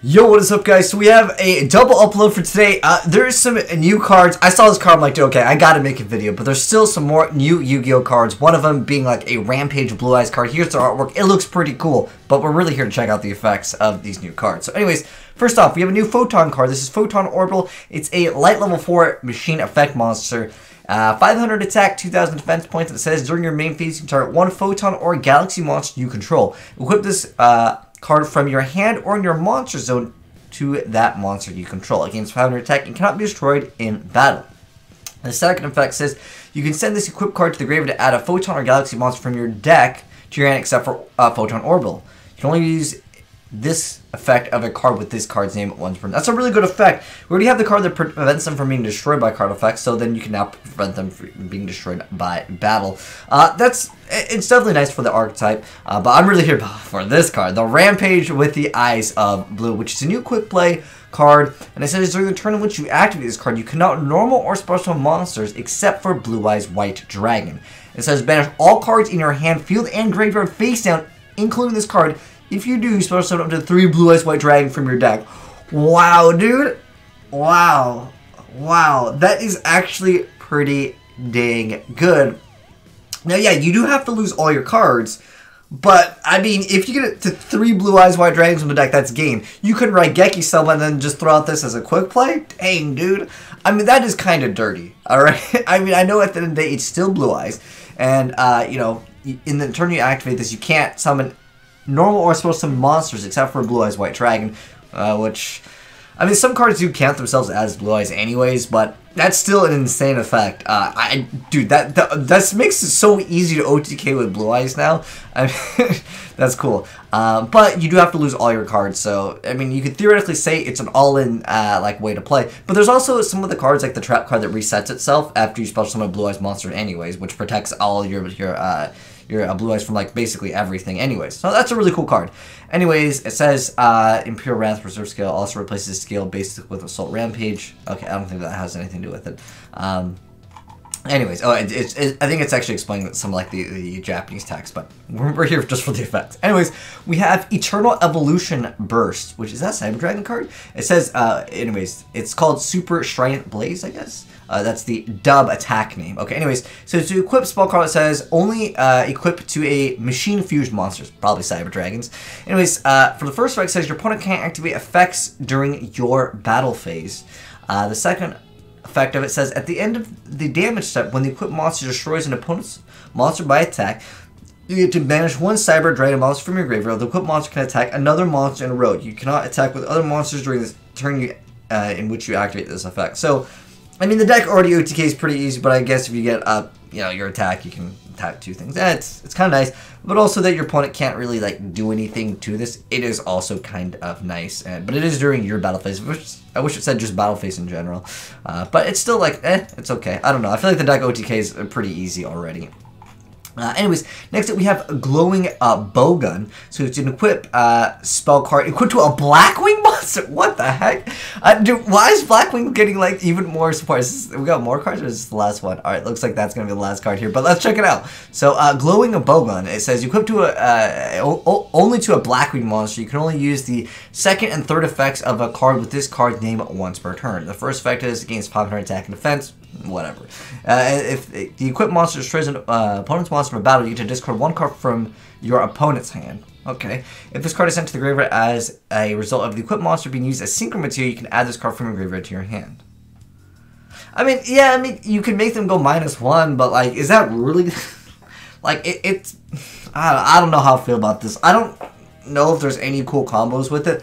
Yo, what is up, guys? So we have a double upload for today. There's some new cards. I saw this card, I'm like, dude, okay, I gotta make a video, but there's still some more new Yu-Gi-Oh cards. One of them being like a Rampage Blue Eyes card. Here's the artwork. It looks pretty cool, but we're really here to check out the effects of these new cards. So anyways, first off, we have a new Photon card. This is Photon Orbital. It's a light level 4 machine effect monster. 500 attack, 2000 defense points. It says during your main phase, you can target one Photon or Galaxy monster you control. Equip this card from your hand or in your monster zone to that monster you control. Against 500 attack and cannot be destroyed in battle. The second effect says you can send this equipped card to the graveyard to add a Photon or Galaxy monster from your deck to your hand except for Photon Orbital. You can only use this effect of a card with this card's name once per turn. That's a really good effect. We already have the card that prevents them from being destroyed by card effects, so then you can now prevent them from being destroyed by battle. It's definitely nice for the archetype, but I'm really here for this card, the Rampage with the Eyes of Blue, which is a new quick play card, and it says during the turn in which you activate this card, you cannot normal or special monsters except for Blue Eyes White Dragon. It says banish all cards in your hand, field, and graveyard face down, including this card. If you do, special summon up to 3 Blue Eyes White Dragon from your deck. Wow, dude. Wow. Wow. That is actually pretty dang good. Now, yeah, you do have to lose all your cards. But, I mean, if you get it to 3 Blue Eyes White Dragons from the deck, that's game. You could Raigeki summon and then just throw out this as a quick play? Dang, dude. I mean, that is kind of dirty. Alright? I mean, I know at the end of the day, it's still Blue Eyes. And, you know, in the turn you activate this, you can't summon normal or supposed to summon monsters except for Blue Eyes White Dragon, which, I mean, some cards do count themselves as Blue Eyes anyways, but that's still an insane effect. Dude, that makes it so easy to OTK with Blue Eyes now. I mean, that's cool. But you do have to lose all your cards, so, I mean, you could theoretically say it's an all-in, like, way to play. But there's also some of the cards, like the Trap card that resets itself after you special summon a Blue Eyes monster anyways, which protects all your Blue Eyes from, like, basically everything anyways. So that's a really cool card. Anyways, it says Imperial Wrath Reserve Scale also replaces scale based with Assault Rampage. Okay, I don't think that has anything to do with it. Anyways, I think it's actually explaining some, like, the Japanese text, but we're here just for the effects. Anyways, we have Eternal Evolution Burst, which is that SLAYDRA card? It says, anyways, it's called Super Strident Blaze, I guess. That's the dub attack name. Okay, anyways, so to equip spell card, it says only equip to a machine fused monsters, probably Cyber Dragons. Anyways, for the first effect, it says your opponent can't activate effects during your battle phase. The second effect of it says at the end of the damage step, when the equipped monster destroys an opponent's monster by attack, you get to banish one Cyber Dragon monster from your graveyard. The equipped monster can attack another monster in a row. You cannot attack with other monsters during this turn in which you activate this effect. So, I mean, the deck already OTKs pretty easy, but I guess if you get up, you know, your attack, you can attack 2 things. It's kind of nice, but also that your opponent can't really, like, do anything to this. It is also kind of nice, but it is during your battle phase, which I wish it said just battle phase in general. But it's still like, it's okay. I don't know. I feel like the deck OTKs are pretty easy already. Anyways, next up we have Glowing Bowgun. So it's an equip spell card equipped to a Blackwing monster. What the heck? Dude, why is Blackwing getting, like, even more support? We got more cards, or is this the last one? Alright, looks like that's going to be the last card here, but let's check it out. So, Glowing Bowgun, it says equipped to only to a Blackwing monster. You can only use the second and third effects of a card with this card's name once per turn. The first effect is against 500 attack and defense. Whatever. If the equipped monster destroys an opponent's monster in a battle, you get to discard 1 card from your opponent's hand. Okay. If this card is sent to the graveyard as a result of the equipped monster being used as synchro material, you can add this card from your graveyard to your hand. I mean, yeah, I mean, you can make them go -1, but, like, is that really... like, it's... I don't know how I feel about this. I don't know if there's any cool combos with it.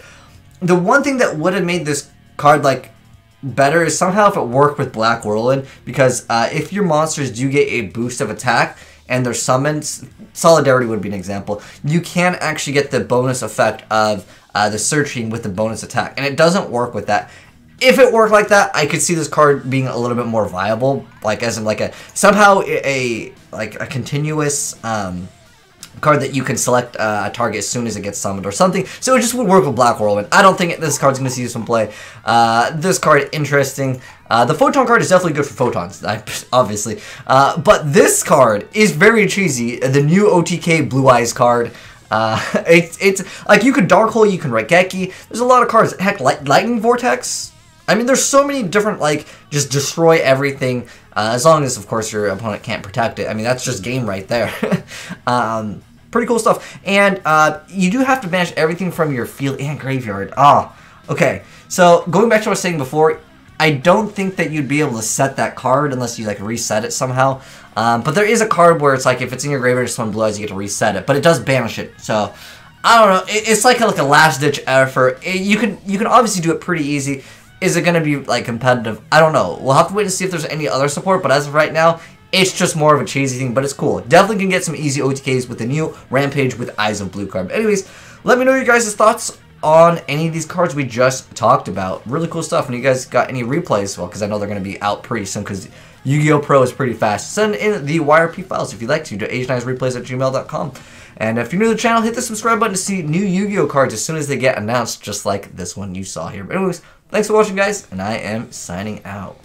The one thing that would have made this card, like, better is somehow if it worked with Black Whirlwind, because if your monsters do get a boost of attack and they're summoned, Solidarity would be an example, you can actually get the bonus effect of the searching with the bonus attack, and it doesn't work with that. If it worked like that, I could see this card being a little bit more viable, like as in like somehow a continuous card that you can select a target as soon as it gets summoned or something. So it just would work with Black Whirlwind. I don't think this card's going to see some play. This card, interesting. The Photon card is definitely good for Photons, obviously. But this card is very cheesy. The new OTK Blue Eyes card. It's like you could Dark Hole, you can Raigeki. There's a lot of cards. Heck, Lightning Vortex. I mean, there's so many different, like, just destroy everything, as long as, of course, your opponent can't protect it. I mean, that's just game right there. Pretty cool stuff. And you do have to banish everything from your field and graveyard. Okay. So, going back to what I was saying before, I don't think that you'd be able to set that card unless you, like, reset it somehow. But there is a card where it's like, if it's in your graveyard, just one blue eyes, you get to reset it. But it does banish it. So, I don't know. It's like a last-ditch effort. You can obviously do it pretty easy. Is it going to be, like, competitive? I don't know. We'll have to wait and see if there's any other support, but as of right now, it's just more of a cheesy thing, but it's cool. Definitely can get some easy OTKs with the new Rampage with Eyes of Blue card. But anyways, let me know your guys' thoughts on any of these cards we just talked about. Really cool stuff. And you guys got any replays? Well, because I know they're going to be out pretty soon, because YGOPRO is pretty fast. Send in the YRP files if you'd like to AzneyesReplays@gmail.com. And if you're new to the channel, hit the subscribe button to see new Yu-Gi-Oh cards as soon as they get announced, just like this one you saw here. But anyways, thanks for watching, guys, and I am signing out.